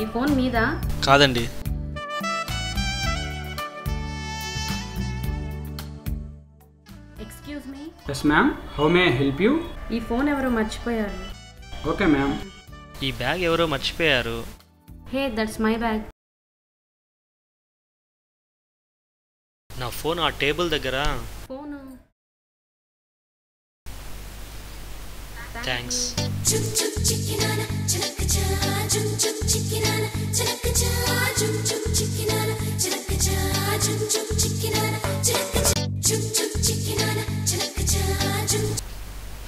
ఈ ఫోన్ మీదా? కాదండి. Excuse me. Yes ma'am, how may I help you? ఈ ఫోన్ ఎవరో మర్చిపోయారు. Okay ma'am. ఈ బ్యాగ్ ఎవరో మర్చిపోయారు. Hey, that's my bag. నా ఫోన్ ఆ టేబుల్ దగ్గర. ఫోన్. థ్యాంక్స్.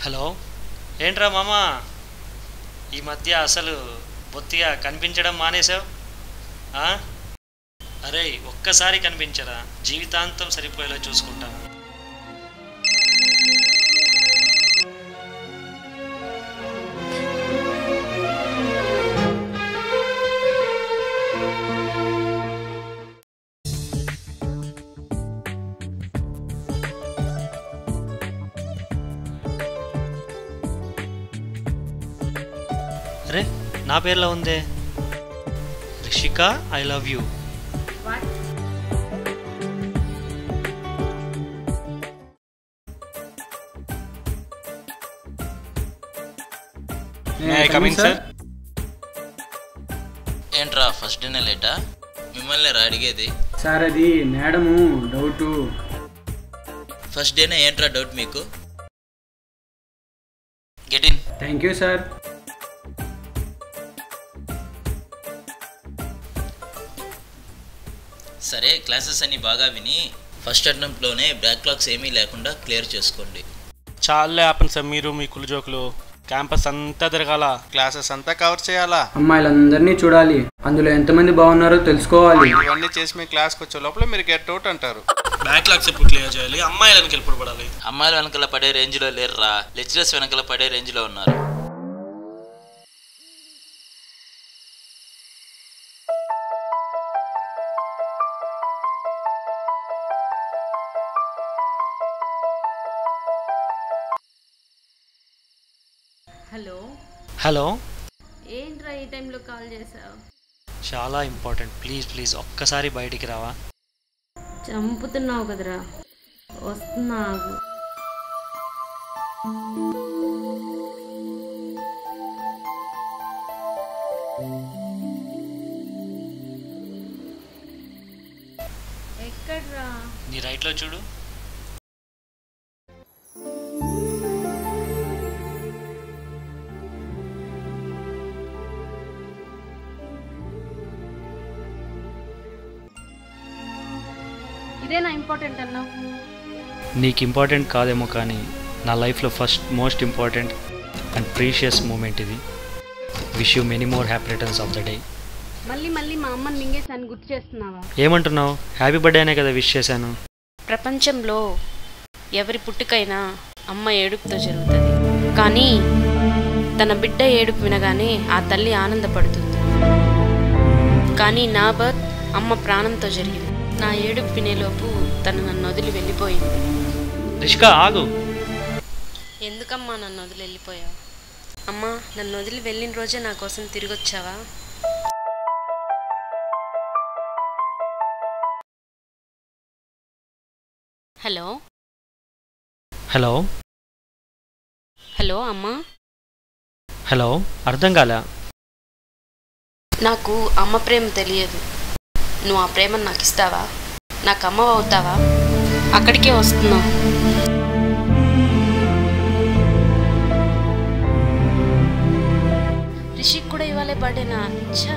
హలో, ఏంట్రా మామా, ఈ మధ్య అసలు బొత్తిగా కనిపించడం మానేశావు? అరే, ఒక్కసారి కనిపించరా, జీవితాంతం సరిపోయేలా చూసుకుంటాను. అరే, నా పేర్లో ఉందే, రిషిక, ఐ లవ్ యూ. ఏంట్రా ఫస్ట్ డేనే లేటా? మిమ్మల్ని రా అడిగేది. సార్ అది మేడము డౌట్. ఫస్ట్ డేనే ఏంట్రా డౌట్ మీకు? Get in. Thank you sir. సరే, క్లాసెస్ అన్ని బాగా విని ఫస్ట్ అటెంప్ట్లోనే బ్యాక్లాగ్స్ ఏమీ లేకుండా క్లియర్ చేసుకోండి. చాలే ఆపండి సార్, మీరు మీ కులు జోకులు. క్యాంపస్ అంతా తిరగాల, క్లాసెస్ అంతా కవర్ చేయాలా, అమ్మాయిలందరినీ చూడాలి, అందులో ఎంతమంది బాగున్నారో తెలుసుకోవాలి. ఇవన్నీ చేసి మీ క్లాస్కి వచ్చే లోపల మీరు గెట్ అవుట్ అంటారు. బ్యాక్లాగ్స్ ఎప్పుడు క్లియర్ చేయాలి, అమ్మాయిలకు ఎప్పుడు పడాలి? అమ్మాయిల వెనకాల పడే రేంజ్లో లేరురా, లెక్చరర్స్ వెనకాల పడే రేంజ్లో ఉన్నారు. హలో. హలో, ఏంట్రా ఈ టైంలో కాల్ చేసావు? చాలా ఇంపార్టెంట్, ప్లీజ్ ప్లీజ్ ఒక్కసారి బయటికి రావా? చంపుతున్నావు కదరా, వస్తున్నావు. ఎక్కడ్రా? నీ రైట్లో చూడు. ఇదేనా ఇంపార్టెంట్ అన్నావు? నీకు ఇంపార్టెంట్ కాదేమో, కానీ నా లైఫ్లో first most important and precious moment ఇది. Wish you many more happy returns of the day. మళ్ళీ మళ్ళీ మా అమ్మని మింగేసాను, గుర్తు చేస్తున్నావా? ఏమంటున్నావు? హ్యాపీ బర్త్డే అనే కదా విష్ చేశాను. ప్రపంచంలో ఎవరి పుట్టుకైనా అమ్మ ఏడుపుతో జరుగుతుంది, కానీ తన బిడ్డ ఏడుపు వినగానే ఆ తల్లి ఆనందపడుతుంది. కానీ నా బర్త్ అమ్మ ప్రాణంతో జరిగింది. నా ఏడుపు వినేలోపు తను నన్ను వదిలి వెళ్ళిపోయింది. రిషిక, ఆగు. ఎందుకమ్మా నన్ను వదిలి వెళ్ళిపోయావు? అమ్మా, నన్ను వదిలి వెళ్ళిన రోజే నా కోసం తిరిగి వచ్చావా? హలో. హలో. హలో అమ్మా. హలో, అర్థం కాలా? నాకు అమ్మ ప్రేమ తెలియదు. నువ్వు ఆ ప్రేమను నాకు ఇస్తావా? నాకు అమ్మ అవుతావా? అక్కడికే వస్తున్నావు. రిషిక్ కూడా ఇవాళే బర్త్డేనా? అచ్చా.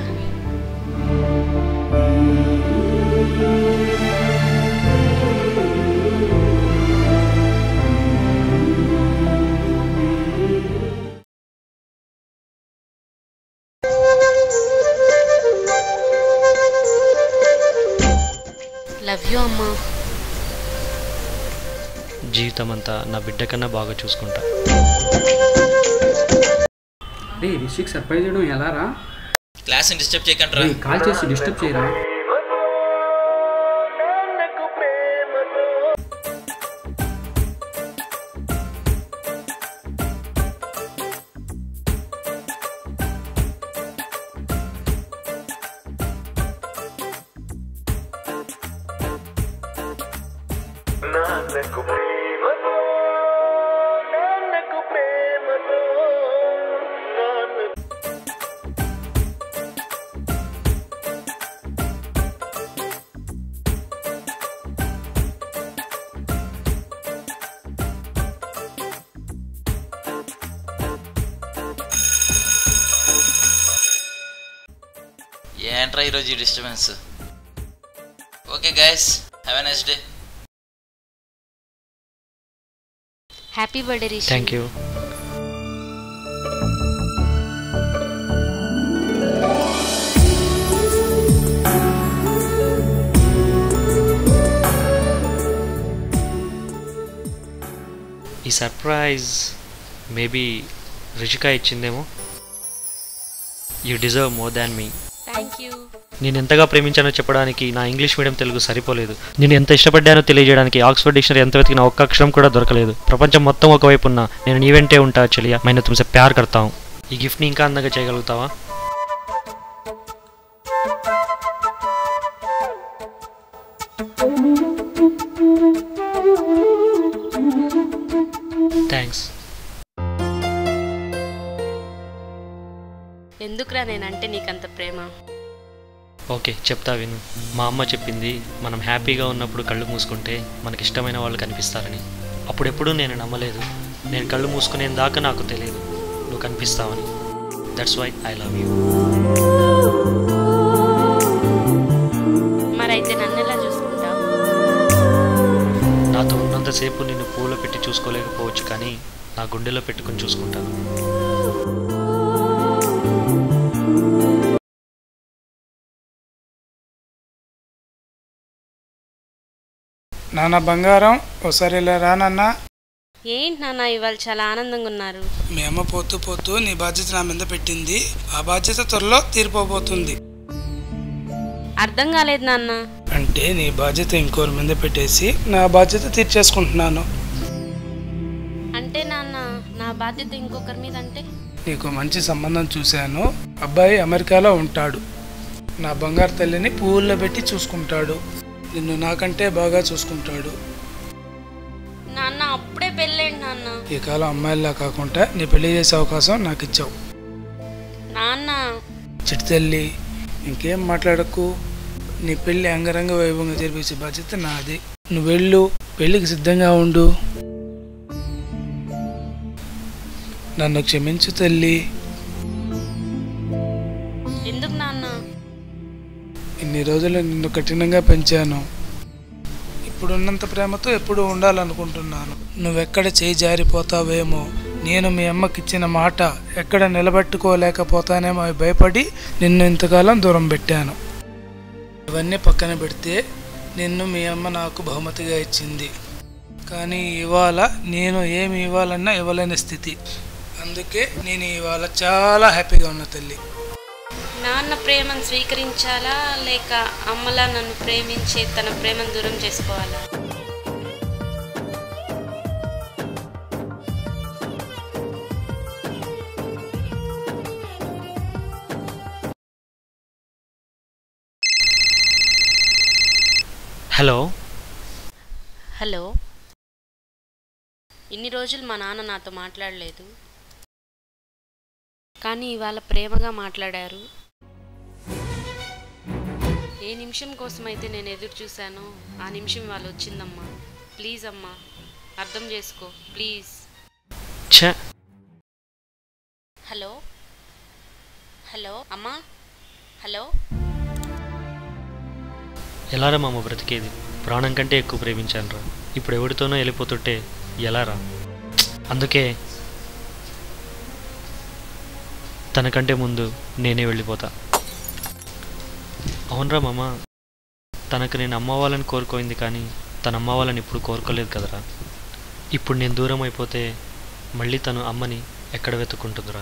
అయ్యో అమ్మా. జీవితం అంతా నా బిడ్డ కన్నా బాగా చూసుకుంటా. రే రిషిక్ సర్ప్రైజ్ చేయడం ఎలా రా? క్లాస్ని డిస్టర్బ్ చేయకండి. కాల్ చేసి డిస్టర్బ్ చేయరా? ఏంట్రా ఈరోజు ఈ disturbance? Okay guys, have a nice day. Happy birthday Rishi. Thank you. ఈ సర్ప్రైజ్ మేబీ రిషిక ఇచ్చిందేమో. You deserve more than me. Thank you. నేను ఎంతగా ప్రేమించానో చెప్పడానికి నా ఇంగ్లీష్ మీడియం తెలుగు సరిపోలేదు. నేను ఎంత ఇష్టపడ్డానో తెలియజేయడానికి ఆక్స్ఫర్డ్ డిక్షనరీ ఎంత వెతికినా ఒక్క అక్షరం కూడా దొరకలేదు. ప్రపంచం మొత్తం ఒకవైపు ఉన్నా నేను నీ వెంటే ఉంటా చెలియా. मैं तुमसे प्यार करता हूं. ఈ గిఫ్ట్ని ఇంకా అందంగా చేయగలుగుతావా? థ్యాంక్స్. ఎందుకురా నేనంటే నీకంత ప్రేమ? ఓకే చెప్తా విను. మా అమ్మ చెప్పింది మనం హ్యాపీగా ఉన్నప్పుడు కళ్ళు మూసుకుంటే మనకి ఇష్టమైన వాళ్ళు కనిపిస్తారని. అప్పుడెప్పుడు నేను నమ్మలేదు. నేను కళ్ళు మూసుకునేంత దాకా నాకు తెలియదు నువ్వు కనిపిస్తావని. That's why I love you. మరైతే నన్ను ఎలా చూసుకుంటావు? నాతో ఉన్నంతసేపు నిన్ను పూలో పెట్టి చూసుకోలేకపోవచ్చు, కానీ నా గుండెలో పెట్టుకుని చూసుకుంటాను. నాన్న బంగారం, ఒకసారి ఇలా రానన్నా. ఏంటి నాన్న ఇవాళ చాలా ఆనందంగా ఉన్నారు? మీ అమ్మ పోతూ పోతూ నీ బాధ్యత నా మీద పెట్టింది. ఆ బాధ్యత త్వరలో తీరిపోబోతుంది. అర్థం కాలేదు నాన్న. అంటే నీ బాధ్యత ఇంకోరి మీద పెట్టేసి నా బాధ్యత తీర్చేసుకుంటున్నాను. అంటే నాన్న నా బాధ్యత ఇంకొకరి మీద అంటే? నీకు మంచి సంబంధం చూశాను. అబ్బాయి అమెరికాలో ఉంటాడు. నా బంగారు తల్లిని పువ్వుల్లో పెట్టి చూసుకుంటాడు. నిన్ను నాకంటే బాగా చూసుకుంటాడు. నాన్న అప్పుడే పెళ్ళేంటి నాన్న? ఈ కాలం అమ్మాయిల్లా కాకుండా నీ పెళ్లి చేసే అవకాశం నాకు ఇచ్చావు. నాన్న చిట్టి తల్లి, ఇంకేం మాట్లాడకు. నీ పెళ్లి అంగరంగ వైభవంగా జరిపించే బాధ్యత నాది. నువ్వు వెళ్ళు, పెళ్లికి సిద్ధంగా ఉండు. నన్ను క్షమించు తల్లి. ఎందుకు నాన్న? ఇన్ని రోజులు నిన్ను కఠినంగా పెంచాను. ఇప్పుడున్నంత ప్రేమతో ఎప్పుడు ఉండాలనుకుంటున్నాను. నువ్వెక్కడ చేయి జారిపోతావేమో, నేను మీ అమ్మకిచ్చిన మాట ఎక్కడ నిలబెట్టుకోలేకపోతానేమో అని భయపడి నిన్ను ఇంతకాలం దూరం పెట్టాను. ఇవన్నీ పక్కన పెడితే నిన్ను మీ అమ్మ నాకు బహుమతిగా ఇచ్చింది. కానీ ఇవాళ నేను ఏమి ఇవ్వాలన్నా ఇవ్వలేని స్థితి. అందుకే నేను ఇవాళ చాలా హ్యాపీగా ఉన్నా తల్లి. నాన్న ప్రేమను స్వీకరించాలా లేక అమ్మలా నన్ను ప్రేమించి తన ప్రేమను దూరం చేసుకోవాలా? హలో. హలో. ఇన్ని రోజులు మా నాన్న నాతో మాట్లాడలేదు, కానీ ఇవాళ ప్రేమగా మాట్లాడారు. ఏ నిమిషం కోసమైతే నేను ఎదురు చూశానో ఆ నిమిషం వాళ్ళు వచ్చిందమ్మా. ప్లీజ్ అమ్మా అర్థం చేసుకో ప్లీజ్. హలో హలో అమ్మా. హలో. ఎలారా మామ బ్రతికేది? ప్రాణం కంటే ఎక్కువ ప్రేమించాను రా. ఇప్పుడు ఎవరితోనో వెళ్ళిపోతుంటే ఎలారా? అందుకే తనకంటే ముందు నేనే వెళ్ళిపోతా. అవునరా మామ, తనకు నేను అమ్మ వాళ్ళని కోరుకోయింది కానీ తన అమ్మ వాళ్ళని ఇప్పుడు కోరుకోలేదు కదరా. ఇప్పుడు నేను దూరం అయిపోతే మళ్ళీ తను అమ్మని ఎక్కడ వెతుక్కుంటుందిరా?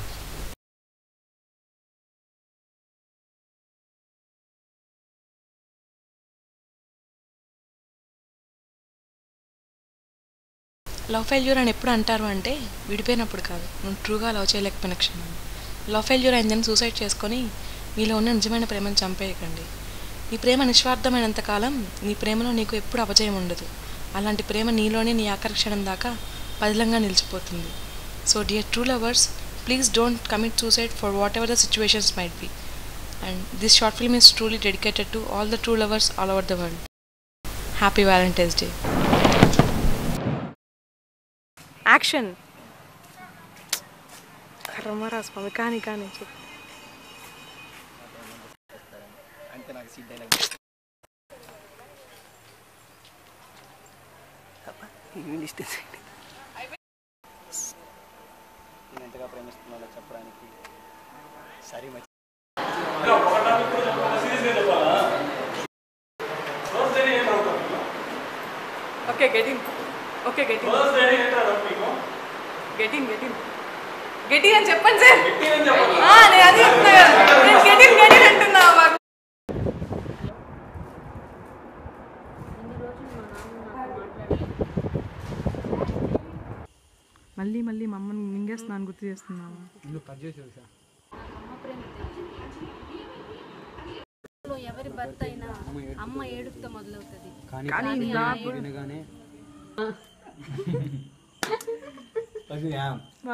లవ్ ఫెయిల్యూర్ అని ఎప్పుడు అంటారు అంటే విడిపోయినప్పుడు కాదు, నువ్వు ట్రూగా లవ్ చేయలేకపోయిన క్షణం. లవ్ ఫెయిల్యూర్ అయిందని సూసైడ్ చేసుకొని మీలో ఉన్న నిజమైన ప్రేమను చంపేయకండి. నీ ప్రేమ నిస్వార్థమైనంతకాలం నీ ప్రేమలో నీకు ఎప్పుడు అపజయం ఉండదు. అలాంటి ప్రేమ నీలోనే నీ ఆఖరి క్షణం దాకా పదిలంగా నిలిచిపోతుంది. So dear true lovers, please don't commit suicide for whatever the situations might be. And this short film is truly dedicated to all the true lovers all over the world. Happy Valentine's day. Action. రమ్మరా స్వామి, కానీ కానీ చెప్పు. ఎంతగా ప్రేమిస్తున్నాడో చెప్పడానికి సరే okay getting okay getting getting getting getting అని చెప్పండి సార్. నేను అది చెప్తున్నా కదా, నేను గెటింగ్ గెటింగ్ అంటున్నా. మళ్ళీ మళ్ళీ మా అమ్మని మింగేస్తున్నాను గుర్తు చేస్తున్నావా? ఎవరి భర్త అయినా అమ్మ ఏడుపుతో మొదలవుతుంది. కానీ